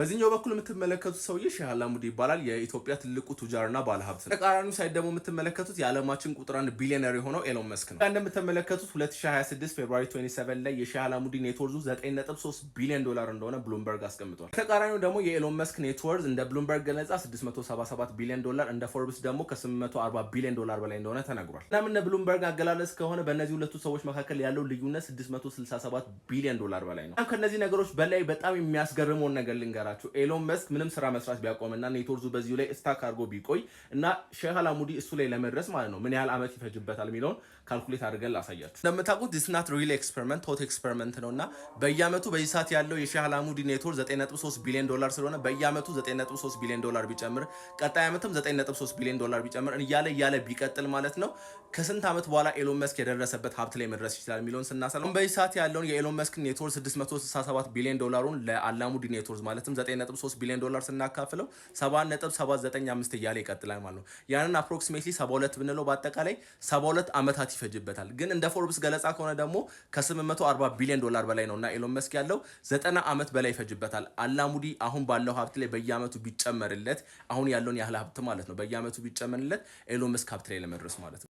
በዚህኛው በኩል የምትመለከቱት ሰውዬ ሼህ አላሙዲ ይባላል። የኢትዮጵያ ትልቁ ቱጃርና ባለሀብት ነው። ተቃራኒው ሳይድ ደግሞ የምትመለከቱት የዓለማችን ቁጥር 1 ቢሊዮነር የሆነው ኤሎን መስክ ነው። እንደምትመለከቱት 2026 ፌብሩዋሪ 27 ላይ የሼህ አላሙዲ ኔትወርዙ 9.3 ቢሊዮን ዶላር እንደሆነ ብሉምበርግ አስቀምጧል። ተቃራኒው ደግሞ የኤሎን መስክ ኔትወርዝ እንደ ብሉምበርግ ገለጻ 677 ቢሊዮን ዶላር፣ እንደ ፎርብስ ደግሞ ከ840 ቢሊዮን ዶላር በላይ እንደሆነ ተነግሯል። እናም እነ ብሉምበርግ አገላለጽ ከሆነ በእነዚህ ሁለቱ ሰዎች መካከል ያለው ልዩነት 667 ቢሊዮን ዶላር በላይ ነው። ከነዚህ ነገሮች በላይ በጣም የሚያስገርመውን ነገር ልንገራ ኤሎን መስክ ምንም ስራ መስራት ቢያቆምና ኔትወርዙ በዚሁ ላይ ስታክ አድርጎ ቢቆይ እና ሼህ አላሙዲ እሱ ላይ ለመድረስ ማለት ነው ምን ያህል አመት ይፈጅበታል የሚለውን ካልኩሌት አድርገን ላሳያችሁ። እንደምታውቁት ዲስ ናት ሪል ኤክስፐሪመንት ቶት ኤክስፐሪመንት ነውና በየአመቱ በዚህ ሰዓት ያለው የሼህ አላሙዲ ኔትወርክ 9.3 ቢሊዮን ዶላር ስለሆነ በየአመቱ 9.3 ቢሊዮን ዶላር ቢጨምር ቀጣይ አመትም 9.3 ቢሊዮን ዶላር ቢጨምር እያለ ቢቀጥል ማለት ነው ከስንት አመት በኋላ ኤሎን መስክ የደረሰበት ሀብት ላይ መድረስ ይችላል የሚለውን ስናሰላም በዚህ ሰዓት ያለውን የኤሎን መስክ ኔትወርክ 667 ቢሊዮን ዶላሩን ለአላሙዲ ኔትወርክ ማለትም 9.3 ቢሊዮን ዶላር ስናካፍለው 7.795 እያለ ይቀጥላል ማለት ነው። ያንን አፕሮክሲሜትሊ 72 ብንለው በአጠቃላይ 72 አመታት ይፈጅበታል። ግን እንደ ፎርብስ ገለጻ ከሆነ ደግሞ ከ840 ቢሊዮን ዶላር በላይ ነውና ኤሎን መስክ ያለው 90 አመት በላይ ይፈጅበታል። አላሙዲ አሁን ባለው ሀብት ላይ በየአመቱ ቢጨመርለት አሁን ያለውን ያህል ሀብት ማለት ነው በየአመቱ ቢጨመርለት ኤሎን መስክ ሀብት ላይ ለመድረስ ማለት ነው።